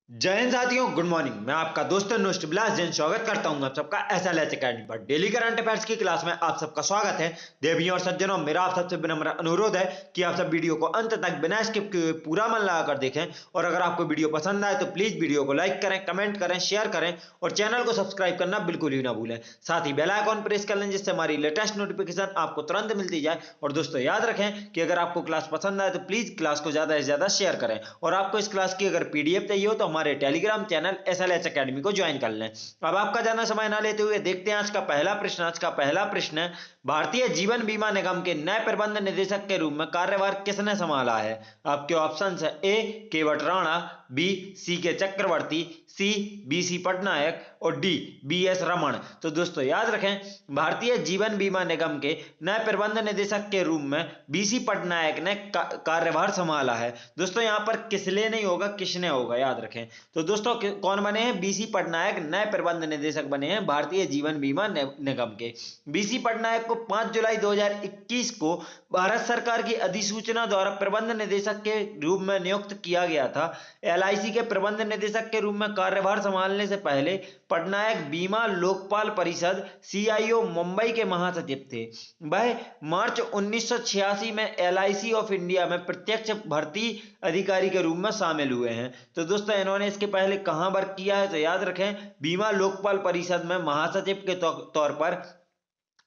जय हिंद साथियों, good morning. मैं आपका दोस्त अनुष्ट बिलास जैन स्वागत करता हूं आप सबका एसएलएच एकेडमी पर। डेली करंट अफेयर्स की क्लास में आप सबका स्वागत है। देवियों और सज्जनों, मेरा आप सबसे विनम्र अनुरोध है कि आप सब वीडियो को अंत तक बिना स्किप किए पूरा मन लगाकर देखें। और अगर आपको वीडियो पसंद आए तो प्लीज वीडियो को लाइक करें, कमेंट करें, शेयर करें और चैनल को सब्सक्राइब करना बिल्कुल ही ना भूलें। साथ ही बेल आइकॉन प्रेस कर लें जिससे हमारी लेटेस्ट नोटिफिकेशन आपको तुरंत मिलती जाए। और दोस्तों याद रखें कि अगर आपको क्लास पसंद आए तो प्लीज क्लास को ज्यादा से ज्यादा शेयर करें। और आपको इस क्लास की अगर पीडीएफ चाहिए हो तो हमारे टेलीग्राम चैनल एसएलएच एकेडमी को ज्वाइन कर लें। अब आपका ज्यादा समय ना लेते हुए देखते हैं आज का पहला प्रश्न। आज का पहला प्रश्न है, भारतीय जीवन बीमा निगम के नए प्रबंध निदेशक के रूप में कार्यभार किसने संभाला है? आपके ऑप्शंस है ए केवट राणा, बी सी के चक्रवर्ती, सी बी सी पटनायक और डी बी एस रमन। तो दोस्तों याद रखें, भारतीय जीवन बीमा निगम के नए प्रबंध निदेशक के रूप में बी सी पटनायक ने कार्यभार संभाला है। दोस्तों यहाँ पर किसले नहीं होगा, किसने होगा, याद रखें। तो दोस्तों कौन बने हैं? बीसी पटनायक नए प्रबंध निदेशक बने हैं भारतीय जीवन बीमा निगम के। बीसी पटनायक को 5 जुलाई 2021 को भारत सरकार की अधिसूचना द्वारा प्रबंध निदेशक के रूप में नियुक्त किया गया था। एलआईसी के प्रबंध निदेशक के रूप में कार्यभार संभालने से पहले पटनायक बीमा लोकपाल परिषद सीआईओ मुंबई के महासचिव थे। वह मार्च 1986 में एलआईसी ऑफ इंडिया में प्रत्यक्ष भर्ती अधिकारी के रूप में शामिल हुए हैं। तो दोस्तों इन्होंने इसके पहले कहां वर्क किया है? तो याद रखें, बीमा लोकपाल परिषद में महासचिव के तौर पर।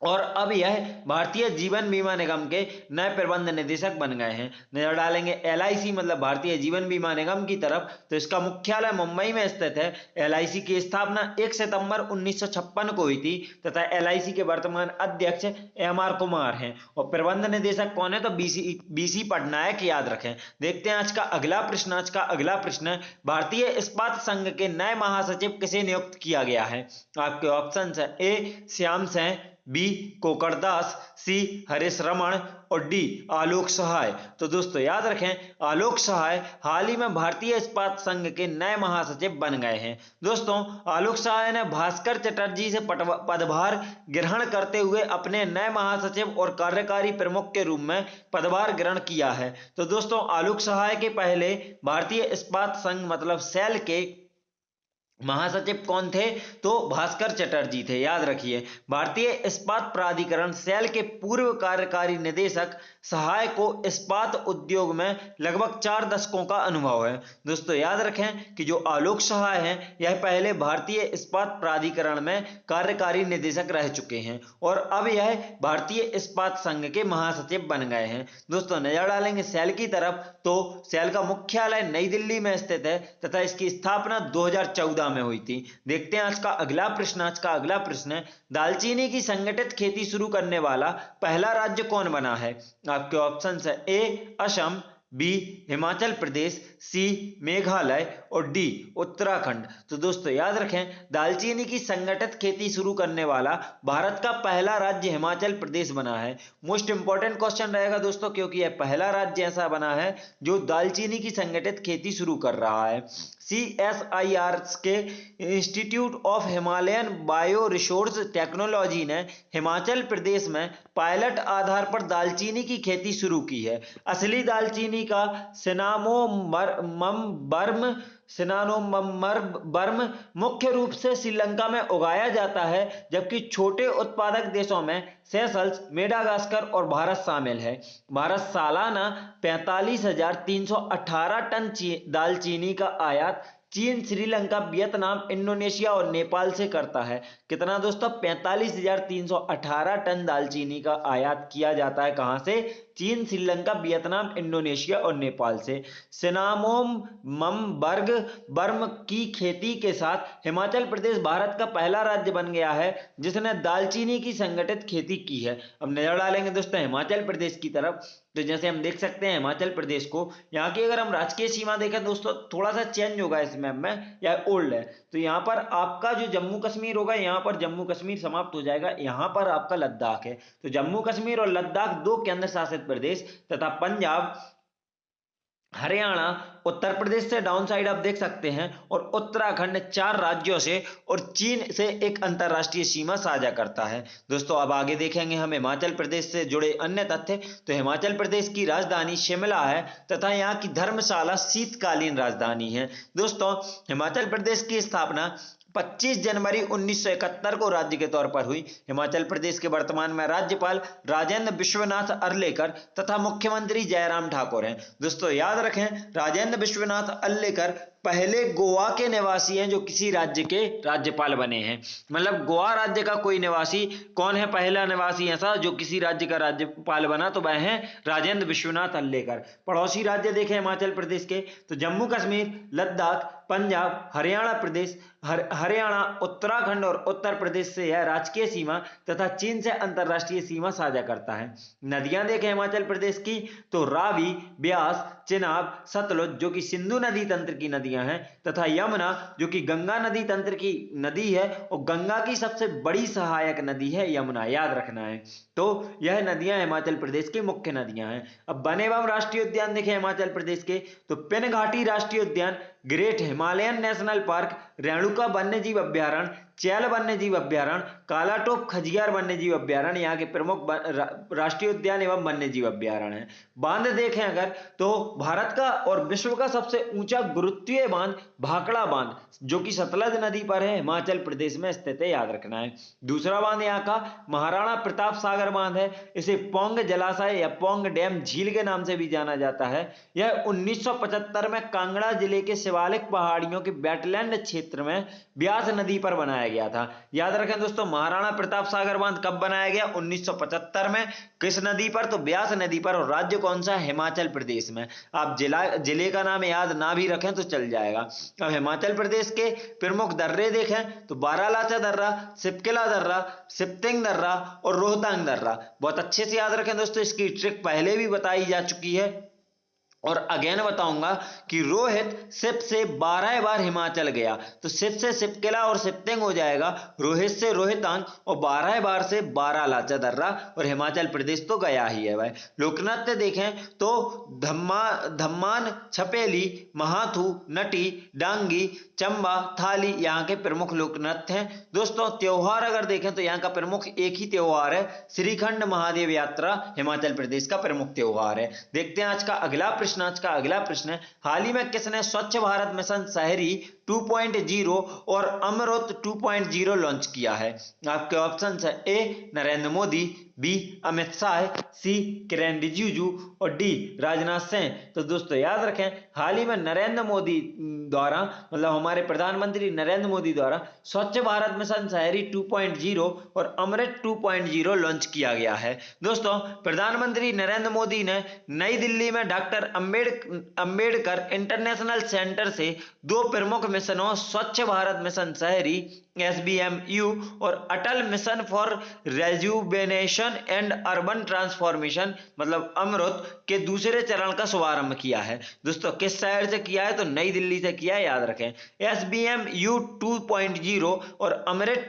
और अब यह भारतीय जीवन बीमा निगम के नए प्रबंध निदेशक बन गए हैं। नजर डालेंगे एलआईसी मतलब भारतीय जीवन बीमा निगम की तरफ, तो इसका मुख्यालय मुंबई में स्थित है। एलआईसी की स्थापना 1 सितंबर 1956 को हुई थी तथा एलआईसी के वर्तमान अध्यक्ष एमआर कुमार हैं। और प्रबंध निदेशक कौन है? तो बीसी पटनायक, याद रखें। देखते हैं आज का अगला प्रश्न। आज का अगला प्रश्न, भारतीय इस्पात संघ के नए महासचिव किसे नियुक्त किया गया है? आपके ऑप्शन है ए श्याम सेन, बी कोकरदास, सी हरीश रमन और डी आलोक सहाय। तो दोस्तों याद रखें, आलोक सहाय हाल ही में भारतीय इस्पात संघ के नए महासचिव बन गए हैं। दोस्तों आलोक सहाय ने भास्कर चटर्जी से पदभार ग्रहण करते हुए अपने नए महासचिव और कार्यकारी प्रमुख के रूप में पदभार ग्रहण किया है। तो दोस्तों आलोक सहाय के पहले भारतीय इस्पात संघ मतलब सेल के महासचिव कौन थे? तो भास्कर चटर्जी थे, याद रखिए। भारतीय इस्पात प्राधिकरण सेल के पूर्व कार्यकारी निदेशक सहाय को इस्पात उद्योग में लगभग 4 दशकों का अनुभव है। दोस्तों याद रखें कि जो आलोक सहाय हैं यह पहले भारतीय इस्पात प्राधिकरण में कार्यकारी निदेशक रह चुके हैं और अब यह भारतीय इस्पात संघ के महासचिव बन गए हैं। दोस्तों नजर डालेंगे सेल की तरफ, तो सेल का मुख्यालय नई दिल्ली में स्थित है तथा इसकी स्थापना 2014 में हुई थी। देखते हैं आज का अगला प्रश्न। आज का अगला प्रश्न है, दालचीनी की संगठित खेती शुरू करने वाला पहला राज्य कौन बना है? आपके ऑप्शन है ए असम, बी हिमाचल प्रदेश, सी मेघालय और डी उत्तराखंड। तो दोस्तों याद रखें, दालचीनी की संगठित खेती शुरू करने वाला भारत का पहला राज्य हिमाचल प्रदेश बना है। मोस्ट इंपॉर्टेंट क्वेश्चन रहेगा दोस्तों, क्योंकि यह पहला राज्य ऐसा बना है जो दालचीनी की संगठित खेती शुरू कर रहा है। CSIR के institute of Himalayan bio resource technology ने हिमाचल प्रदेश में पायलट आधार पर दालचीनी की खेती शुरू की है। असली दालचीनी का सिनामोमर्म मुख्य रूप से श्रीलंका में उगाया जाता है, जबकि छोटे उत्पादक देशों में सेशल्स, मेडागास्कर और भारत शामिल है। भारत सालाना 45,318 टन दालचीनी का आयात चीन, श्रीलंका, वियतनाम, इंडोनेशिया और नेपाल से करता है। कितना दोस्तों? 45,318 टन दालचीनी का आयात किया जाता है। कहां से? चीन, श्रीलंका, वियतनाम, इंडोनेशिया और नेपाल से। सिनामोम बर्म की खेती के साथ हिमाचल प्रदेश भारत का पहला राज्य बन गया है जिसने दालचीनी की संगठित खेती की है। अब नजर डालेंगे दोस्तों हिमाचल प्रदेश की तरफ, तो जैसे हम देख सकते हैं हिमाचल प्रदेश को, यहाँ की अगर हम राजकीय सीमा देखें दोस्तों, थोड़ा सा चेंज होगा इस मैप में, या ओल्ड है। तो यहाँ पर आपका जो जम्मू कश्मीर होगा, यहाँ पर जम्मू कश्मीर समाप्त हो जाएगा, यहाँ पर आपका लद्दाख है। तो जम्मू कश्मीर और लद्दाख 2 केंद्र शासित प्रदेश तथा पंजाब, हरियाणा, उत्तर प्रदेश से डाउन साइड आप देख सकते हैं, और उत्तराखंड 4 राज्यों से और चीन से एक अंतरराष्ट्रीय सीमा साझा करता है। दोस्तों अब आगे देखेंगे हम हिमाचल प्रदेश से जुड़े अन्य तथ्य। तो हिमाचल प्रदेश की राजधानी शिमला है तथा यहाँ की धर्मशाला शीतकालीन राजधानी है। दोस्तों हिमाचल प्रदेश की स्थापना 25 जनवरी 1971 को राज्य के तौर पर हुई। हिमाचल प्रदेश के वर्तमान में राज्यपाल राजेंद्र विश्वनाथ अर्लेकर तथा मुख्यमंत्री जयराम ठाकुर हैं। दोस्तों याद रखें, राजेंद्र विश्वनाथ अर्लेकर पहले गोवा के निवासी हैं जो किसी राज्य के राज्यपाल बने हैं। मतलब गोवा राज्य का कोई निवासी कौन है, पहला निवासी ऐसा जो किसी राज्य का राज्यपाल बना, तो वह है राजेंद्र विश्वनाथ अर्लेकर। पड़ोसी राज्य देखें हिमाचल प्रदेश के, तो जम्मू कश्मीर, लद्दाख, पंजाब, हरियाणा प्रदेश, हरियाणा, उत्तराखंड और उत्तर प्रदेश से यह राजकीय सीमा तथा चीन से अंतरराष्ट्रीय सीमा साझा करता है। नदियां देखें हिमाचल प्रदेश की, तो रावी, ब्यास, चिनाब, सतलुज जो कि सिंधु नदी तंत्र की नदियां हैं, तथा यमुना जो कि गंगा नदी तंत्र की नदी है, और गंगा की सबसे बड़ी सहायक नदी है यमुना, याद रखना है। तो यह नदियां हिमाचल प्रदेश की मुख्य नदियां हैं। अब वन एवं राष्ट्रीय उद्यान देखें हिमाचल प्रदेश के, तो पिन घाटी राष्ट्रीय उद्यान, great Himalayan national park, Renuka वन्यजीव अभ्यारण्य, चैल वन्यजीव अभ्यारण्य, कालाटोप खजियार वन्यजीव अभ्यारण्य यहाँ के प्रमुख राष्ट्रीय उद्यान एवं वन्यजीव अभ्यारण्य है। बांध देखें अगर, तो भारत का और विश्व का सबसे ऊंचा गुरुत्वीय बांध भाखड़ा बांध जो कि सतलज नदी पर है, हिमाचल प्रदेश में स्थित है, याद रखना है। दूसरा बांध यहाँ का महाराणा प्रताप सागर बांध है। इसे पोंग जलाशय या पोंग डैम झील के नाम से भी जाना जाता है। यह 1975 में कांगड़ा जिले के शिवालिक पहाड़ियों के वेटलैंड क्षेत्र में ब्यास नदी पर बनाया गया था। याद रखें दोस्तों, महाराणा प्रताप सागर बांध कब बनाया गया? 1975 में। किस नदी पर? तो ब्यास नदी पर। और राज्य कौन सा? हिमाचल प्रदेश में। आप जिले का नाम याद ना भी रखें तो चल जाएगा। अब हिमाचल प्रदेश के प्रमुख दर्रे देखें तो बारालाचा दर्रा, सिपकिला दर्रा, सिप्तिंग दर्रा और रोहतांग दर्रा। बहुत अच्छे से याद रखें दोस्तों, इसकी ट्रिक पहले भी बताई जा चुकी है और अगेन बताऊंगा कि रोहित सिप से 12 बार हिमाचल गया, तो सिप से सिपकिला और सिप्तिंग हो जाएगा, रोहित से रोहतांग और 12 बार से बारालाचा दर्रा, और हिमाचल प्रदेश तो गया ही है भाई। लोकनृत्य देखें तो धम्मान, छपेली, महाथू, नटी, डांगी, चंबा, थाली यहाँ के प्रमुख लोक नृत्य हैं। दोस्तों त्योहार अगर देखें तो यहाँ का प्रमुख एक ही त्योहार है, श्रीखंड महादेव यात्रा हिमाचल प्रदेश का प्रमुख त्योहार है। देखते हैं आज का अगला प्रश्न। आज का अगला प्रश्न है, हाल ही में किसने स्वच्छ भारत मिशन शहरी 2.0 और अमृत 2.0 लॉन्च किया है? आपके ऑप्शन है ए नरेंद्र मोदी, बी अमित शाह, सी किरेन रिजिजू और डी राजनाथ सिंह। तो दोस्तों याद रखें, हाल ही में नरेंद्र मोदी द्वारा, मतलब हमारे प्रधानमंत्री नरेंद्र मोदी द्वारा स्वच्छ भारत मिशन शहरी 2.0 और अमृत 2.0 लॉन्च किया गया है। दोस्तों प्रधानमंत्री नरेंद्र मोदी ने नई दिल्ली में डॉक्टर अंबेडकर इंटरनेशनल सेंटर से 2 प्रमुख मिशनों स्वच्छ भारत मिशन शहरी SBMU और Atal mission for rejuvenation and urban transformation मतलब अमृत के दूसरे चरण का शुभारंभ किया है। दोस्तों किस शहर से किया है? तो नई दिल्ली से किया है, याद रखें। SBMU 2.0 और अमृत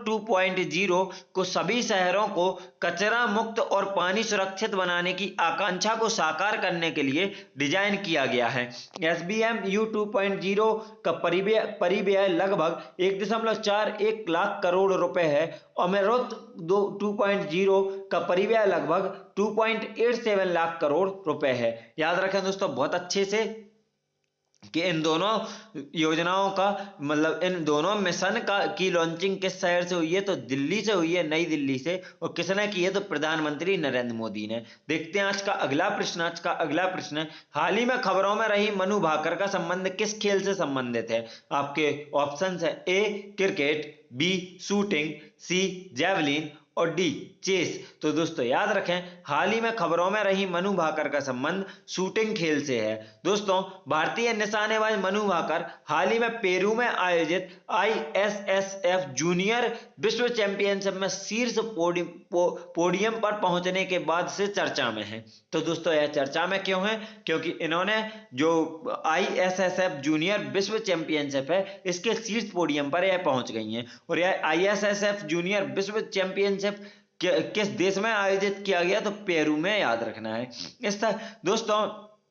2.0 को सभी शहरों को कचरा मुक्त और पानी सुरक्षित बनाने की आकांक्षा को साकार करने के लिए डिजाइन किया गया है। SBMU 2.0 का परिव्यय लगभग 1.41 लाख करोड़ रुपए है। अमृत 2.0 का परिव्यय लगभग 2.87 लाख करोड़ रुपए है। याद रखें दोस्तों बहुत अच्छे से कि इन दोनों योजनाओं का मतलब इन दोनों मिशन की लॉन्चिंग किस शहर से हुई है? तो दिल्ली से हुई है, नई दिल्ली से। और किसने की है? तो प्रधानमंत्री नरेंद्र मोदी ने। देखते हैं आज का अगला प्रश्न। आज का अगला प्रश्न है, हाल ही में खबरों में रही मनु भाकर का संबंध किस खेल से संबंधित है? आपके ऑप्शन है A cricket, B shooting, C javelin और डी चेस। तो दोस्तों याद रखें, हाल ही में खबरों में रही मनु भाकर का संबंध शूटिंग खेल से है। दोस्तों भारतीय निशानेबाज मनु भाकर हाल ही में पेरू में आयोजित ISSF जूनियर विश्व चैंपियनशिप में शीर्ष पोडियम पर पहुंचने के बाद से चर्चा में है। तो दोस्तों यह चर्चा में क्यों है? क्योंकि इन्होंने जो ISSF जूनियर विश्व चैंपियनशिप है इसके शीर्ष पोडियम पर यह पहुंच गई हैं। और यह ISSF जूनियर विश्व चैंपियनशिप किस देश में आयोजित किया गया? तो पेरू में, याद रखना है। इस तरह दोस्तों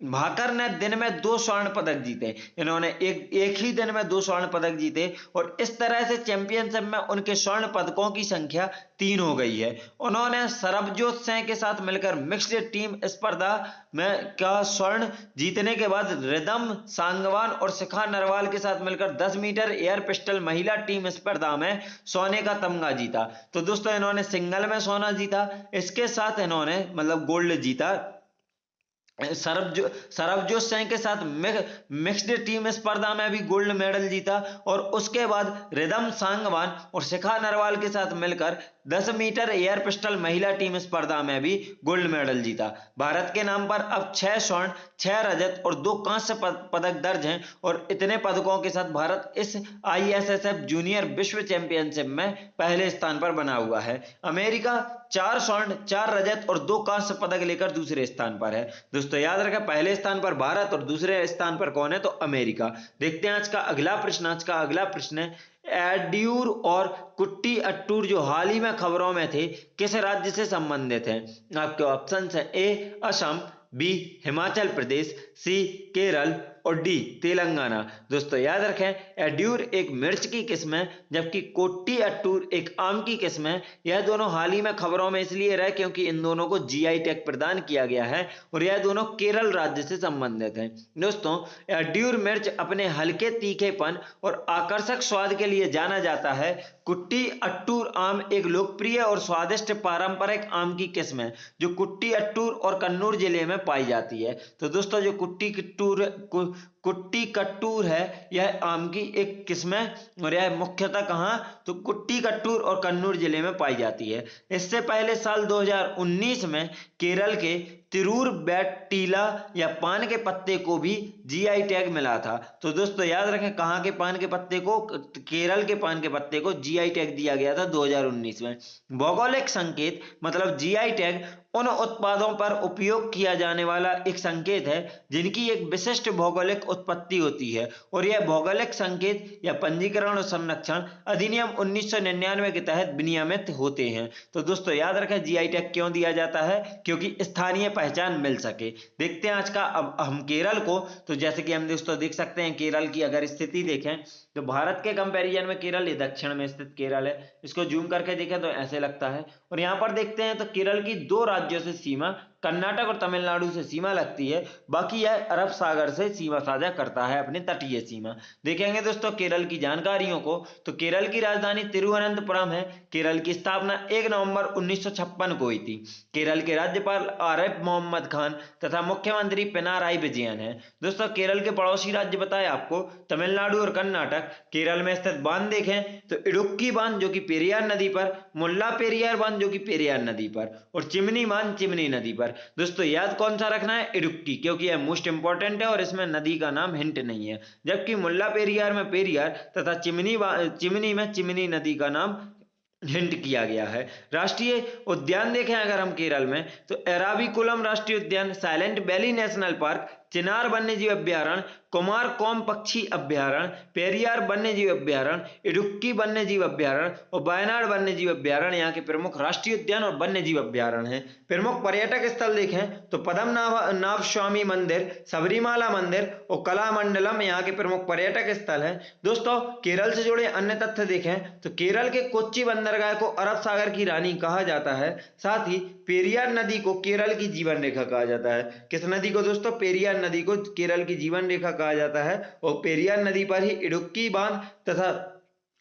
भाकर ने दिन में 2 स्वर्ण पदक जीते। इन्होंने एक ही दिन में 2 स्वर्ण पदक जीते और इस तरह से चैंपियनशिप में उनके स्वर्ण पदकों की संख्या 3 हो गई है। उन्होंने सरबजोत सिंह के साथ मिलकर मिक्स्ड टीम स्पर्धा में का स्वर्ण जीतने के बाद रिदम सांगवान और शिखा नरवाल के साथ मिलकर 10 मीटर एयर पिस्टल महिला टीम स्पर्धा में सोने का तमगा जीता। तो दोस्तों इन्होंने सिंगल में सोना जीता, इसके साथ इन्होंने मतलब गोल्ड जीता। सरबजोत सिंह के साथ मिक्स्ड टीम स्पर्धा में भी गोल्ड मेडल जीता और उसके बाद रिदम सांगवान और शिखा नरवाल के साथ मिलकर 10 मीटर एयर पिस्टल महिला टीम स्पर्धा में भी गोल्ड मेडल जीता। भारत के नाम पर अब 6 स्वर्ण, 6 रजत और 2 कांस्य पदक दर्ज हैं और इतने पदकों के साथ भारत इस ISSF जूनियर विश्व चैंपियनशिप में पहले स्थान पर बना हुआ है। अमेरिका 4 स्वर्ण, 4 रजत और 2 कांस्य पदक लेकर दूसरे स्थान पर है। दोस्तों याद रखें, पहले स्थान पर भारत और दूसरे स्थान पर कौन है, तो अमेरिका। देखते हैं आज का अगला प्रश्न। आज का अगला प्रश्न है, एड्यूर और कुट्टी अट्टूर जो हाल ही में खबरों में थे, किस राज्य से संबंधित हैं? आपके ऑप्शन है ए असम, बी हिमाचल प्रदेश, सी केरल और डी तेलंगाना। दोस्तों याद रखें, एड्यूर एक मिर्च की किस्म है जबकि कोट्टी अट्टूर एक आम की किस्म है। यह दोनों हाल ही में खबरों में इसलिए रहे क्योंकि इन दोनों को GI टैग प्रदान किया गया है और यह दोनों केरल राज्य से संबंधित हैं। दोस्तों एड्यूर मिर्च अपने हल्के तीखेपन और आकर्षक स्वाद के लिए जाना जाता है। कुट्टी अट्टूर आम एक लोकप्रिय और स्वादिष्ट पारंपरिक आम की किस्म है जो कुट्टी अट्टूर और कन्नूर जिले में पाई जाती है। तो दोस्तों जो कुट्टी कट्टूर है यह आम की एक किस्म है और यह मुख्यतः कहाँ, तो कुट्टी कट्टूर और कन्नूर जिले में पाई जाती है। इससे पहले साल 2019 में केरल के तिरूर बैटीला या पान के पत्ते को भी GI टैग मिला था। तो दोस्तों याद रखें, कहाँ के पान के पत्ते को, केरल के पान के पत्ते को GI टैग दिया गया था 2019 में। भौगोलिक संकेत मतलब GI टैग उन उत्पादों पर उपयोग किया जाने वाला एक संकेत है जिनकी एक विशिष्ट भौगोलिक उत्पत्ति होती है और यह भौगोलिक संकेत या पंजीकरण और संरक्षण अधिनियम 1999 के तहत विनियमित होते हैं। तो दोस्तों याद रखें, GI टैग क्यों दिया जाता है, क्योंकि स्थानीय पहचान मिल सके। देखते हैं आज का अब हम केरल को। तो जैसे कि हम दोस्तों देख सकते हैं, केरल की अगर स्थिति देखें तो भारत के कंपैरिजन में केरल दक्षिण में स्थित केरल है। इसको जूम करके देखें तो ऐसे लगता है। और यहाँ पर देखते हैं तो केरल की 2 राज्यों से सीमा, कर्नाटक और तमिलनाडु से सीमा लगती है, बाकी यह अरब सागर से सीमा साझा करता है, अपनी तटीय सीमा। देखेंगे दोस्तों केरल की जानकारियों को, तो केरल की राजधानी तिरुवनंतपुरम है। केरल की स्थापना 1 नवंबर 1956 को हुई थी। केरल के राज्यपाल आरिफ मोहम्मद खान तथा मुख्यमंत्री पिनाराई विजयन है। दोस्तों केरल के पड़ोसी राज्य बताए आपको, तमिलनाडु और कर्नाटक। केरल में स्थित बांध देखें तो इडुक्की बांध जो कि पेरियार नदी पर, मुल्ला पेरियार बांध जो कि पेरियार नदी पर और चिमनी बांध चिमनी नदी पर। दोस्तों याद कौन सा रखना है, इडुक्की, क्योंकि यह मोस्ट इंपॉर्टेंट है और इसमें नदी का नाम हिंट नहीं है। जबकि मुल्ला पेरियार में पेरियार तथा चिमनी में चिमनी नदी का नाम हिंट किया गया है। राष्ट्रीय उद्यान देखें अगर हम केरल में, तो एराविकुलम राष्ट्रीय उद्यान, साइलेंट वैली नेशनल पार्क, चिनार वन्यजीव अभ्यारण्य, कुमारकोम पक्षी अभ्यारण्य, पेरियार वन्यजीव अभ्यारण्य, इडुक्की वन्यजीव अभ्यारण्य और वायनाड वन्यजीव अभ्यारण्य यहाँ के प्रमुख राष्ट्रीय उद्यान और वन्यजीव अभ्यारण्य हैं। प्रमुख पर्यटक स्थल देखें तो पद्मनाभ स्वामी मंदिर, सबरीमाला मंदिर और कलामंडलम यहाँ के प्रमुख पर्यटक स्थल हैं। दोस्तों केरल से जुड़े अन्य तथ्य देखें तो केरल के कोच्चि बंदरगाह को अरब सागर की रानी कहा जाता है। साथ ही पेरियार नदी को केरल की जीवन रेखा कहा जाता है। किस नदी को दोस्तों, पेरियार नदी को केरल की जीवन रेखा कहा जाता है और पेरियार नदी पर ही इडुक्की बांध तथा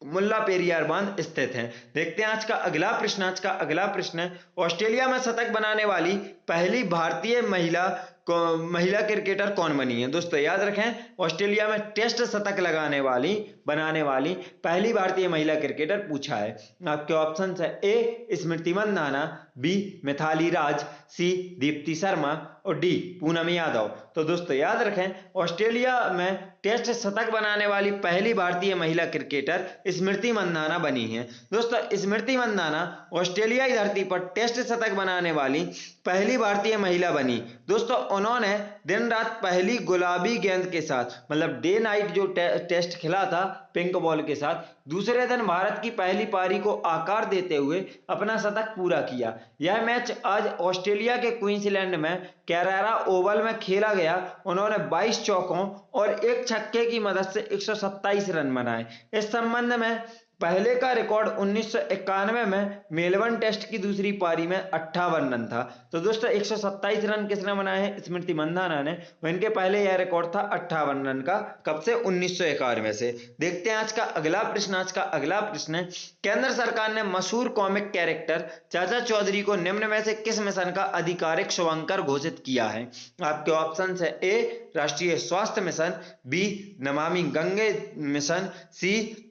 मुल्ला पेरियार बांध स्थित हैं। देखते हैं आज का अगला प्रश्न। आज का अगला प्रश्न है, ऑस्ट्रेलिया में शतक बनाने वाली पहली भारतीय महिला क्रिकेटर कौन बनी है? दोस्तों याद रखें, ऑस्ट्रेलिया में टेस्ट शतक बनाने वाली पहली भारतीय महिला क्रिकेटर पूछा है। आपके ऑप्शन है ए स्मृति मंदाना, बी मिथाली राज, सी दीप्ति शर्मा और डी पूनम यादव। तो दोस्तों याद रखें, ऑस्ट्रेलिया में टेस्ट शतक बनाने वाली पहली भारतीय महिला क्रिकेटर स्मृति मंदाना बनी है। दोस्तों स्मृति मंदाना ऑस्ट्रेलियाई धरती पर टेस्ट शतक बनाने वाली पहली भारतीय महिला बनी। दोस्तों उन्होंने दिन रात पहली गुलाबी गेंद के साथ, मतलब डे नाइट जो टेस्ट खेला था पिंक बॉल के साथ, दूसरे दिन भारत की पहली पारी को आकार देते हुए अपना शतक पूरा किया। यह मैच आज ऑस्ट्रेलिया के क्वींसलैंड में कैरारा ओवल में खेला गया। उन्होंने 22 चौकों और एक छक्के की मदद से 127 रन बनाए। इस संबंध में पहले का रिकॉर्ड 1991 में मेलबर्न टेस्ट की दूसरी पारी में 58 रन था। तो दोस्तों 127 रन किसने बनाए हैं? स्मृति मंधाना ने। इनके पहले यह रिकॉर्ड था 58 रन का। कब से? 1991 से। देखते हैं आज का अगला प्रश्न। आज का अगला प्रश्न है, केंद्र सरकार ने मशहूर कॉमिक कैरेक्टर चाचा चौधरी को निम्न में से किस मिशन का आधिकारिक शुभंकर घोषित किया है? आपके ऑप्शन है ए राष्ट्रीय स्वास्थ्य mission, B Namami Gange mission, सी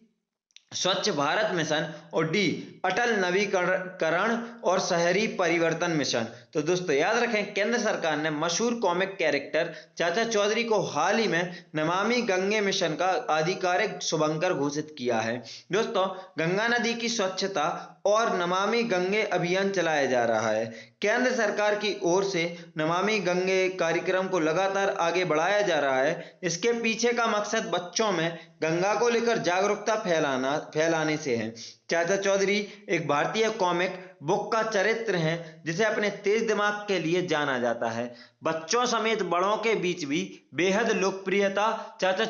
स्वच्छ भारत मिशन और डी अटल नवीकरण और शहरी परिवर्तन मिशन। तो दोस्तों याद रखें, केंद्र सरकार ने मशहूर कॉमिक कैरेक्टर चाचा चौधरी को हाल ही में नमामि गंगे मिशन का आधिकारिक शुभंकर घोषित किया है। दोस्तों गंगा नदी की स्वच्छता और नमामि गंगे अभियान चलाया जा रहा है। केंद्र सरकार की ओर से नमामि गंगे कार्यक्रम को लगातार आगे बढ़ाया जा रहा है। इसके पीछे का मकसद बच्चों में गंगा को लेकर जागरूकता फैलाने से है। चाचा चौधरी एक भारतीय कॉमिक बुक का चरित्र है जिसे अपने तेज दिमाग के लिए जाना जाता है। बच्चों समेत बड़ों के बीच भी बेहद लोकप्रिय चाचा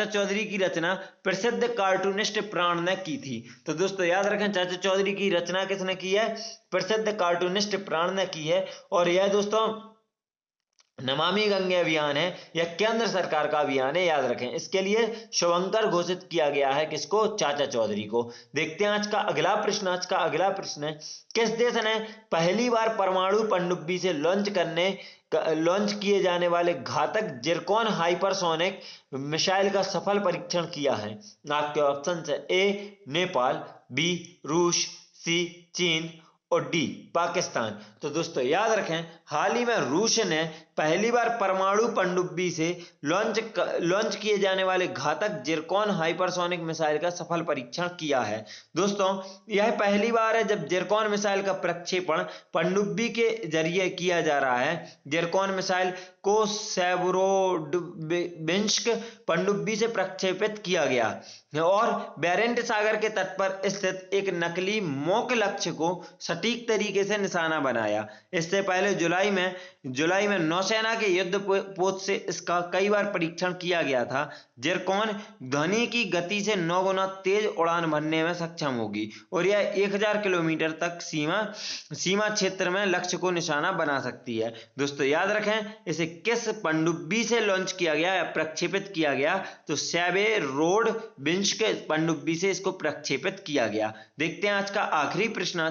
चौधरी की रचना प्रसिद्ध कार्टूनिस्ट प्राण ने की थी। तो दोस्तों याद रखें, चाचा चौधरी की रचना किसने की है? प्रसिद्ध कार्टूनिस्ट प्राण ने की है। और यह दोस्तों नमामि गंगे अभियान है, यह केंद्र सरकार का अभियान है, याद रखें। इसके लिए शुभंकर घोषित किया गया है किसको? चाचा चौधरी को। देखते हैं आज का अगला प्रश्न। आज का अगला प्रश्न है, किस देश ने पहली बार परमाणु पनडुब्बी से लॉन्च किए जाने वाले घातक जिरकॉन हाइपरसोनिक मिसाइल का सफल परीक्षण किया है? आपके ऑप्शन है ए नेपाल, बी रूस, सी चीन और डी पाकिस्तान। तो दोस्तों याद रखें, हाल ही में रूस ने पहली बार परमाणु पनडुब्बी से लॉन्च किए जाने वाले घातक जिरकॉन हाइपरसोनिक मिसाइल का सफल परीक्षण किया है। दोस्तों यह पहली बार है जब जिरकॉन मिसाइल का प्रक्षेपण पनडुब्बी के जरिए किया जा रहा है। जिरकॉन मिसाइल को सेवरोडोनेत्स्क पनडुब्बी से प्रक्षेपित किया गया और बेरेंट सागर के तट पर स्थित एक नकली मॉक लक्ष्य को सटीक तरीके से निशाना बनाया। इससे पहले जुलाई में नौसेना के युद्ध पोत से इसका कई बार परीक्षण किया गया था। जिरकॉन ध्वनि की गति से 9 गुना तेज उड़ान भरने में सक्षम होगी और यह 1000 किलोमीटर तक सीमा क्षेत्र में लक्ष्य को निशाना बना सकती है। दोस्तों याद रखें, इसे किस पनडुब्बी से लॉन्च किया गया या प्रक्षेपित किया गया? तो सेवेरोडोनेत्स्क पनडुब्बी से इसको प्रक्षेपित किया गया। देखते हैं आज का आखिरी प्रश्न।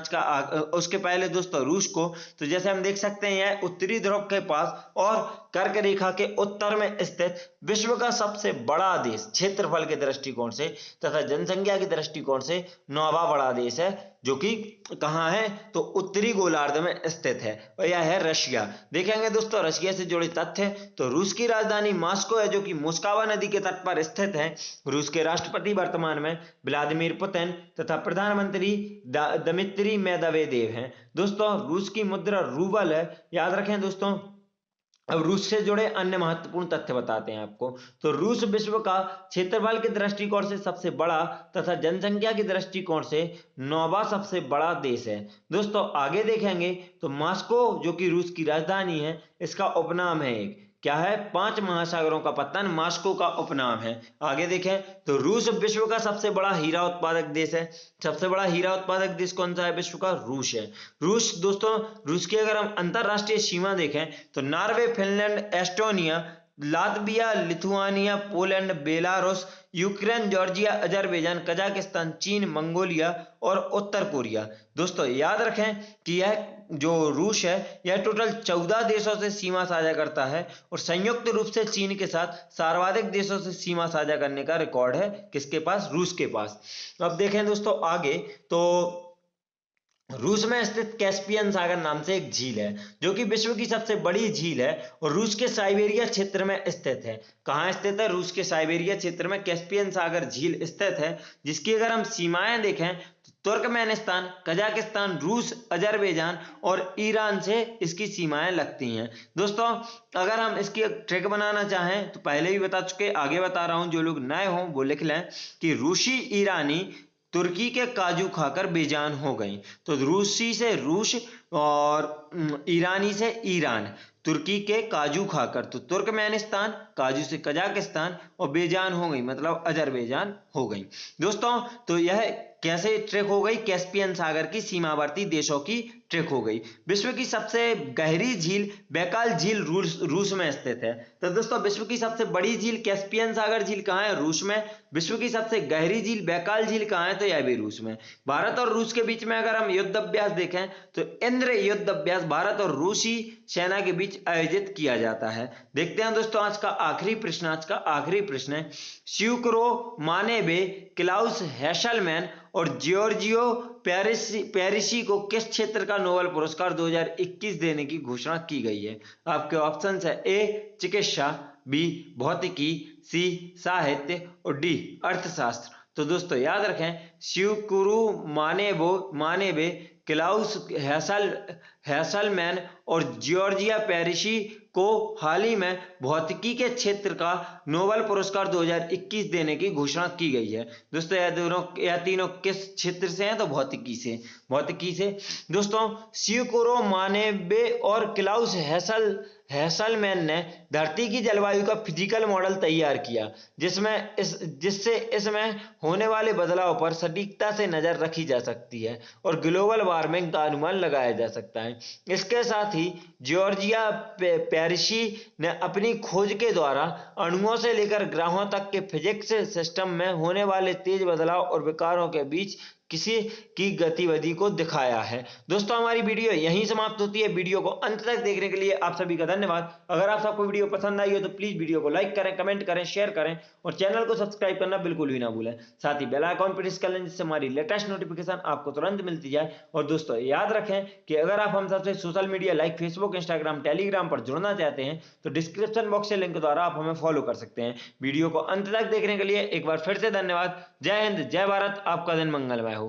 उसके पहले दोस्तों रूस को, तो जैसे हम देख सकते हैं यह उत्तरी ध्रुव के पास और कर्क रेखा के उत्तर में स्थित विश्व का सबसे बड़ा देश क्षेत्रफल के दृष्टिकोण से तथा जनसंख्या के दृष्टिकोण से 9वां बड़ा देश है, जो कि कहां है? तो उत्तरी गोलार्ध में स्थित है और यह है रशिया। देखेंगे दोस्तों रशिया से जुड़े तथ्य, तो रूस की राजधानी मॉस्को है जो कि मोस्कवा नदी के तट पर स्थित है। रूस के राष्ट्रपति वर्तमान में व्लादिमीर पुतिन तथा प्रधानमंत्री दमित्री मेदवेदेव हैं। दोस्तों रूस की मुद्रा रूबल है, याद रखें दोस्तों। अब रूस से जुड़े अन्य महत्वपूर्ण तथ्य बताते हैं आपको। तो रूस विश्व का क्षेत्रफल के दृष्टिकोण से सबसे बड़ा तथा जनसंख्या के दृष्टिकोण से 9वां सबसे बड़ा देश है। दोस्तों आगे देखेंगे तो मॉस्को जो कि रूस की राजधानी है, इसका उपनाम है एक, क्या है? 5 महासागरों का पत्तन मॉस्को का उपनाम है। आगे देखें तो रूस विश्व का सबसे बड़ा हीरा उत्पादक देश है। सबसे बड़ा हीरा उत्पादक देश कौन सा है विश्व का? रूस है। रूस दोस्तों, रूस की अगर हम अंतरराष्ट्रीय सीमा देखें तो Norway, Finland, Estonia, Latvia, Lithuania, Poland, Belarus, Ukraine, Georgia, Azerbaijan, Kazakhstan, चीन, मंगोलिया और उत्तर कोरिया। दोस्तों याद रखें कि यह जो रूस है यह टोटल 14 देशों से सीमा साझा करता है और संयुक्त रूप से चीन के साथ सर्वाधिक देशों से सीमा साझा करने का रिकॉर्ड है किसके पास? रूस के पास। अब देखें दोस्तों आगे तो रूस में स्थित कैस्पियन सागर नाम से एक झील है जो कि विश्व की सबसे बड़ी झील है और रूस के साइबेरिया क्षेत्र में स्थित है। कहाँ स्थित है? रूस के साइबेरिया क्षेत्र में कैस्पियन सागर झील स्थित है, जिसकी अगर हम सीमाएं देखें तो तुर्कमेनिस्तान, कजाकिस्तान, रूस, अजरबैजान और ईरान से इसकी सीमाएं लगती हैं। दोस्तों अगर हम इसकी ट्रिक बनाना चाहें तो पहले ही बता चुके, आगे बता रहा हूं, जो लोग नए हों वो लिख लें कि रूसी ईरानी तुर्की के काजू खाकर बेजान हो गई। तो रूसी से रूस और ईरानी से ईरान, तुर्की के काजू खाकर, तो तुर्कमेनिस्तान, काजू से कजाकिस्तान और बेजान हो गई मतलब अजरबैजान हो गई। दोस्तों तो यह कैसे ट्रिक हो गई, कैस्पियन सागर की सीमावर्ती देशों की ट्रिक हो गई। विश्व की सबसे गहरी झील बैकाल झील रूस में स्थित है। तो दोस्तों विश्व की सबसे बड़ी झील कैस्पियन सागर झील कहाँ है, रूस में। विश्व की सबसे गहरी झील बैकाल झील कहाँ है, तो यह भी रूस में। भारत और रूस के बीच में अगर हम युद्ध अभ्यास देखें तो इंद्र युद्ध अभ्यास भारत और रूसी सेना के बीच आयोजित किया जाता है। देखते हैं दोस्तों आज का आखिरी प्रश्न है, स्यूक्रो मानेबे, क्लाउस हेशलमैन और जियोर्जियो पेरिसी को किस क्षेत्र का नोबेल पुरस्कार 2021 देने की घोषणा की गई है। आपके ऑप्शन है ए चिकित्सा, बी भौतिकी, सी साहित्य और डी अर्थशास्त्र। तो दोस्तों याद रखें, स्यूक्रो मानेबे, क्लाउस हेसलमैन और जॉर्जिया पेरिसी को हाल ही में भौतिकी के क्षेत्र का नोबेल पुरस्कार 2021 देने की घोषणा की गई है। दोस्तों यह तीनों किस क्षेत्र से हैं, तो भौतिकी से। दोस्तों स्यूक्रो मानेबे और क्लाउस हेसलमैन ने धरती की जलवायु का फिजिकल मॉडल तैयार किया, जिससे इसमें होने वाले बदलाव पर सटीकता से नजर रखी जा सकती है और ग्लोबल वार्मिंग का अनुमान लगाया जा सकता है। इसके साथ ही जॉर्जिया पेरिसी ने अपनी खोज के द्वारा अणुओं से लेकर ग्रहों तक के फिजिक्स सिस्टम में होने वाले तेज बदलाव और विकारों के बीच किसी की गतिविधि को दिखाया है। दोस्तों हमारी वीडियो यहीं समाप्त होती है। वीडियो को अंत तक देखने के लिए आप सभी का धन्यवाद। अगर आप सबको वीडियो पसंद आई हो तो प्लीज वीडियो को लाइक करें, कमेंट करें, शेयर करें और चैनल को सब्सक्राइब करना बिल्कुल भी ना भूलें। साथ ही बेल आइकॉन प्रेस कर लें जिससे हमारी लेटेस्ट नोटिफिकेशन आपको तुरंत मिलती जाए। और दोस्तों याद रखें कि अगर आप हम सबसे social media like Facebook, Instagram, Telegram पर जुड़ना चाहते हैं तो डिस्क्रिप्शन बॉक्स से लिंक द्वारा आप हमें फॉलो कर सकते हैं। वीडियो को अंत तक देखने के लिए एक बार फिर से धन्यवाद। जय हिंद, जय भारत, आपका दिन मंगलमय हो।